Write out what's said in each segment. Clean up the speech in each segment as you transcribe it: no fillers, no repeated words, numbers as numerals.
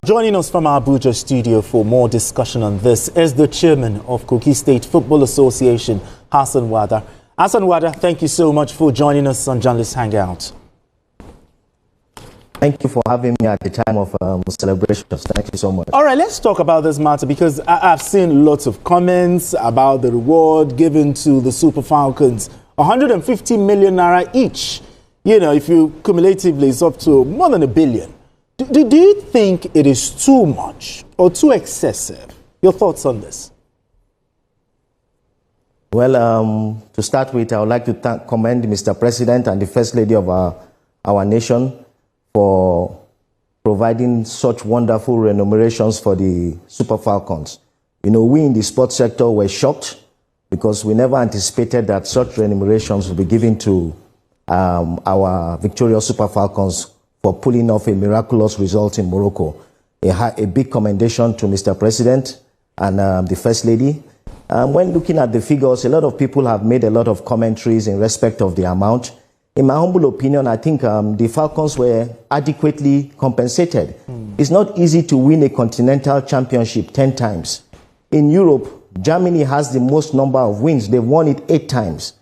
Joining us from our Abuja studio for more discussion on this is the chairman of Kogi State Football Association, Hassan Wada. Hassan Wada, thank you so much for joining us on Journalist Hangout. Thank you for having me at the time of celebrations. Thank you so much. All right, let's talk about this matter because I've seen lots of comments about the reward given to the Super Falcons. 150 million naira each. You know, if you cumulatively, it's up to more than $1 billion. Do you think it is too much or too excessive? Your thoughts on this? Well, to start with, I would like to commend Mr. President and the First Lady of our nation for providing such wonderful remunerations for the Super Falcons. You know, we in the sports sector were shocked because we never anticipated that such remunerations would be given to our victorious Super Falcons for pulling off a miraculous result in Morocco. A big commendation to Mr. President and the First Lady. When looking at the figures, a lot of people have made a lot of commentaries in respect of the amount. In my humble opinion, I think the Falcons were adequately compensated. It's not easy to win a continental championship 10 times. In Europe, Germany has the most number of wins. They've won it 8 times.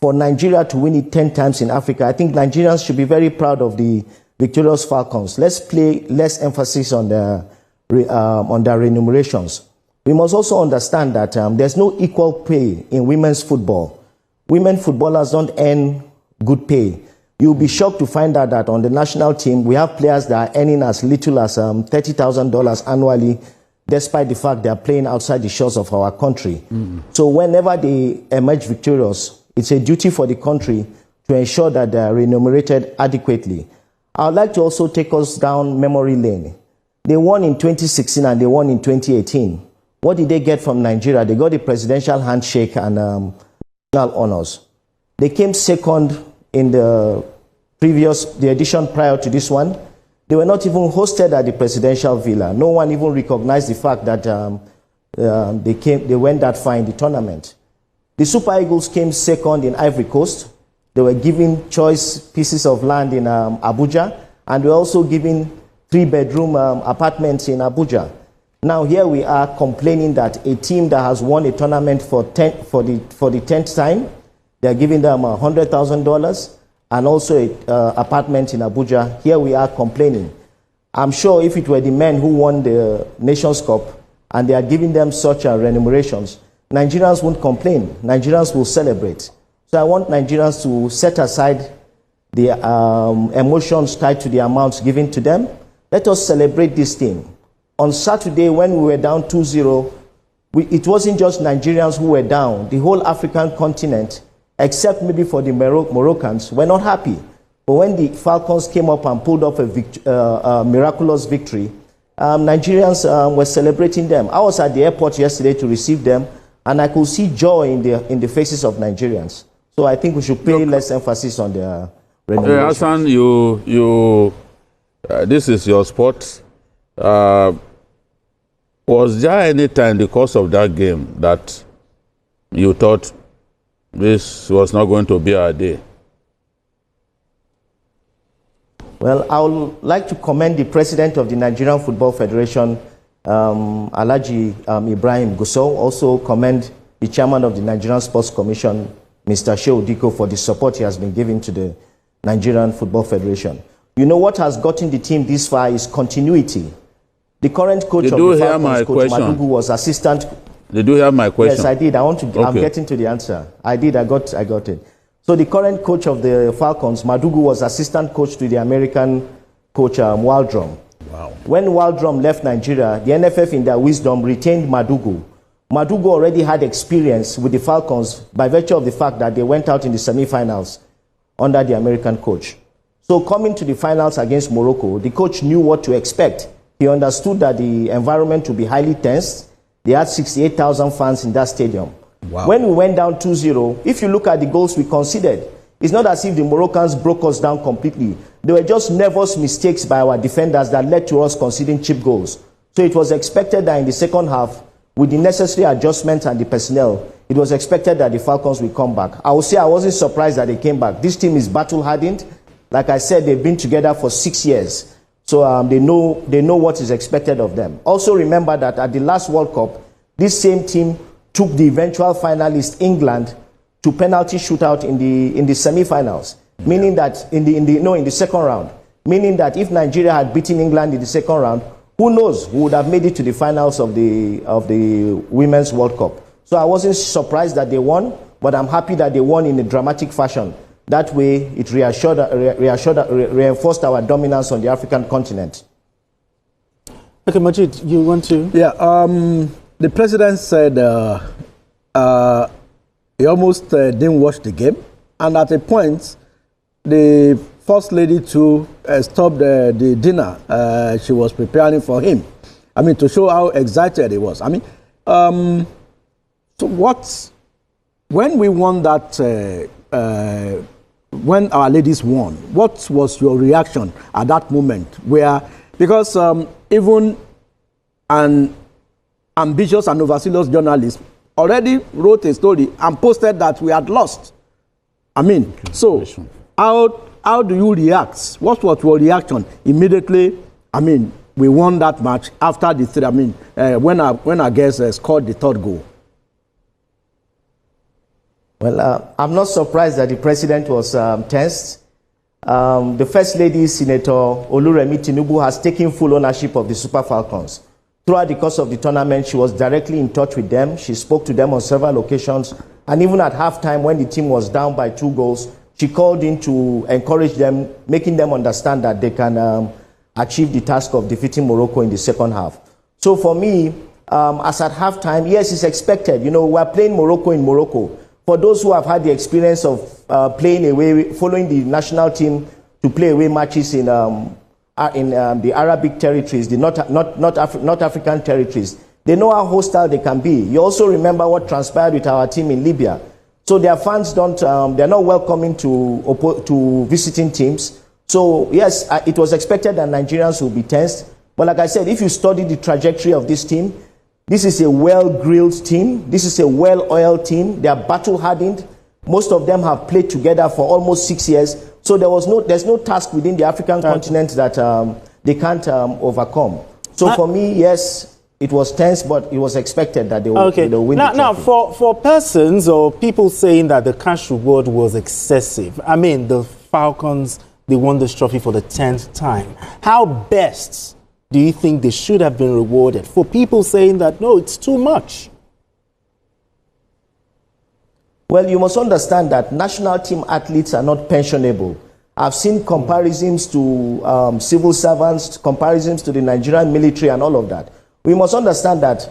For Nigeria to win it 10 times in Africa, I think Nigerians should be very proud of the victorious Falcons. Let's play less emphasis on their remunerations. We must also understand that there's no equal pay in women's football. Women footballers don't earn good pay. You'll be shocked to find out that on the national team, we have players that are earning as little as $30,000 annually, despite the fact they are playing outside the shores of our country. So whenever they emerge victorious, it's a duty for the country to ensure that they are remunerated adequately. I would like to also take us down memory lane. They won in 2016 and they won in 2018. What did they get from Nigeria? They got the presidential handshake and national honors. They came second in the edition prior to this one. They were not even hosted at the presidential villa. No one even recognized the fact that they went that far in the tournament. The Super Eagles came second in Ivory Coast. They were given choice pieces of land in Abuja, and they were also given 3-bedroom apartments in Abuja. Now here we are complaining that a team that has won a tournament for the 10th time, they are giving them $100,000 and also an apartment in Abuja. Here we are complaining. I'm sure if it were the men who won the Nations Cup and they are giving them such remunerations, Nigerians won't complain. Nigerians will celebrate. So I want Nigerians to set aside the emotions tied to the amounts given to them. Let us celebrate this team. On Saturday, when we were down 2-0, it wasn't just Nigerians who were down. The whole African continent, except maybe for the Moroccans, were not happy. But when the Falcons came up and pulled off a miraculous victory, Nigerians were celebrating them. I was at the airport yesterday to receive them, and I could see joy in the faces of Nigerians. So I think we should pay less emphasis on their remunerations. Hassan, this is your sport. Was there any time in the course of that game that you thought this was not going to be our day? Well, I would like to commend the president of the Nigerian Football Federation, Alhaji Ibrahim Gusau. Also commend the chairman of the Nigerian Sports Commission, Mr. Shehu Diko, for the support he has been giving to the Nigerian Football Federation. You know what has gotten the team this far is continuity. The current coach of the Falcons, Coach Madugu, was assistant. Did you hear my question? Yes, I did. I'm getting to the answer. I did. I got it. So the current coach of the Falcons, Madugu, was assistant coach to the American coach Waldrom. Wow. When Waldrom left Nigeria, the NFF, in their wisdom, retained Madugu. Madugu already had experience with the Falcons by virtue of the fact that they went out in the semi-finals under the American coach. So coming to the finals against Morocco, the coach knew what to expect. He understood that the environment would be highly tense. They had 68,000 fans in that stadium. Wow. When we went down 2-0, if you look at the goals we conceded, it's not as if the Moroccans broke us down completely. They were just nervous mistakes by our defenders that led to us conceding cheap goals. So it was expected that in the second half, with the necessary adjustments and the personnel, it was expected that the Falcons will come back. I will say I wasn't surprised that they came back. This team is battle-hardened. Like I said, they've been together for 6 years. So they know what is expected of them. Also remember that at the last World Cup, this same team took the eventual finalist England to penalty shootout in the semi-finals, meaning that in the second round, meaning that if Nigeria had beaten England in the second round, who knows, who would have made it to the finals of the Women's World Cup. So I wasn't surprised that they won, but I'm happy that they won in a dramatic fashion. That way, it reinforced our dominance on the African continent. Okay, Majid, you want to? Yeah, the president said he almost didn't watch the game. And at a point, the First Lady too stopped the dinner she was preparing for him. I mean, to show how excited he was. I mean, so when we won that, when our ladies won, what was your reaction at that moment? Because even an ambitious and overzealous journalist already wrote a story and posted that we had lost. I mean, so how do you react? What was your reaction immediately? I mean, we won that match after the three. I mean, when our guys scored the third goal. Well, I'm not surprised that the president was tensed. The First Lady, Senator Oluremi Tinubu, has taken full ownership of the Super Falcons. Throughout the course of the tournament, she was directly in touch with them. She spoke to them on several occasions. And even at halftime, when the team was down by 2 goals, she called in to encourage them, making them understand that they can achieve the task of defeating Morocco in the second half. So for me, as at halftime, yes, it's expected. You know, we're playing Morocco in Morocco. For those who have had the experience of playing away, following the national team to play away matches in the Arabic territories, the not African territories, they know how hostile they can be. You also remember what transpired with our team in Libya. So their fans they're not welcoming to visiting teams. So yes, it was expected that Nigerians will be tensed. But like I said, if you study the trajectory of this team, this is a well-grilled team. This is a well-oiled team. They are battle-hardened. Most of them have played together for almost 6 years. So there's no task within the African continent that they can't overcome. So for me, yes, it was tense, but it was expected that they would win the trophy. Now, for persons or people saying that the cash reward was excessive, I mean, the Falcons, they won this trophy for the 10th time. How best do you think they should have been rewarded? For people saying that, no, it's too much. Well, you must understand that national team athletes are not pensionable. I've seen comparisons to civil servants, comparisons to the Nigerian military and all of that. We must understand that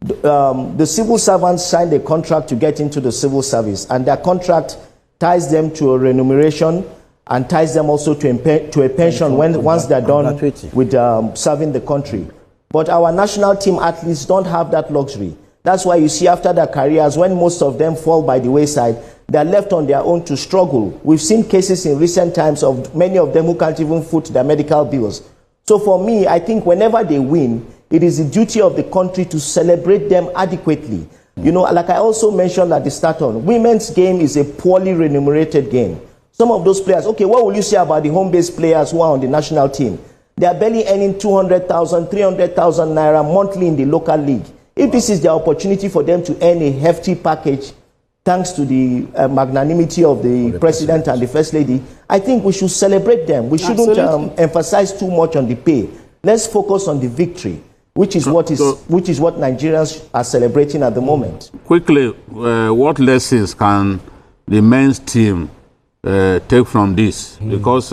the civil servants signed a contract to get into the civil service, and their contract ties them to a remuneration and ties them also to a pension once they're done with serving the country. But our national team athletes don't have that luxury. That's why you see after their careers, when most of them fall by the wayside, they're left on their own to struggle. We've seen cases in recent times of many of them who can't even foot their medical bills. So for me, I think whenever they win, it is the duty of the country to celebrate them adequately. You know, like I also mentioned at the start on, women's game is a poorly remunerated game. Some of those players, okay, what will you say about the home-based players who are on the national team? They are barely earning 200,000, 300,000 naira monthly in the local league. If this is the opportunity for them to earn a hefty package, thanks to the magnanimity of the president and the first lady, I think we should celebrate them. We shouldn't emphasize too much on the pay. Let's focus on the victory, which is what Nigerians are celebrating at the moment. Quickly, what lessons can the men's team take from this? Because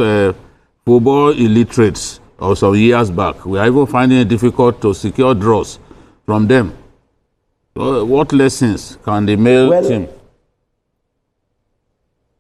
football illiterates, or some years back, we are even finding it difficult to secure draws from them. What lessons can the male team?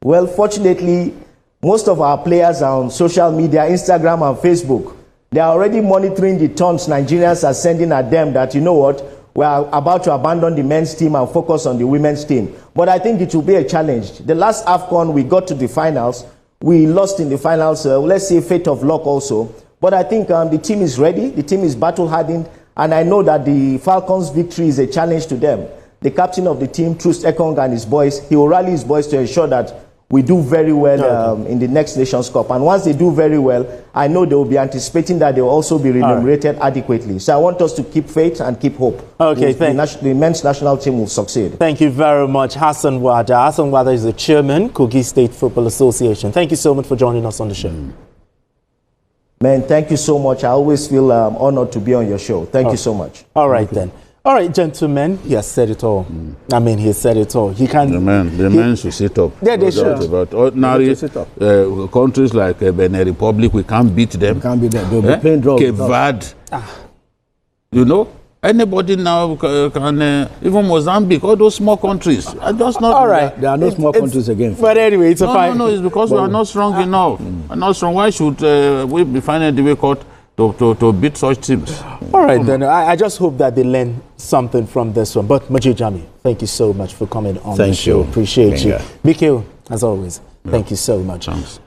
Well, fortunately, most of our players are on social media, Instagram and Facebook. They are already monitoring the taunts Nigerians are sending at them that, you know what, we are about to abandon the men's team and focus on the women's team. But I think it will be a challenge. The last AFCON, we got to the finals. We lost in the finals, let's say fate of luck also. But I think the team is ready. The team is battle-hardened. And I know that the Falcons' victory is a challenge to them. The captain of the team, Troost Ekong, and his boys, he will rally his boys to ensure that we do very well in the next Nations Cup. And once they do very well, I know they will be anticipating that they will also be remunerated adequately. So I want us to keep faith and keep hope. Okay, the men's national team will succeed. Thank you very much, Hassan Wada. Hassan Wada is the chairman, Kogi State Football Association. Thank you so much for joining us on the show. Man, thank you so much. I always feel honored to be on your show. Thank you so much. All right, then. All right, gentlemen, he has said it all. I mean, he has said it all. He can. The men should sit up. Yeah, they should. About ordinary countries like Benin Republic, we can't beat them. We can't beat them. They'll be playing draw. Cape Verde. You know, anybody now can, even Mozambique, all those small countries. Are just not. All right. There are no small countries again. But anyway, it's a fine. No, it's because we are not strong enough. We're not strong. Why should we be finding it difficult to beat such teams? All right, then. I just hope that they learn something from this one. But Majid Jami, thank you so much for coming on the show. Appreciate you. Mikhail, as always, thank you so much. Thanks.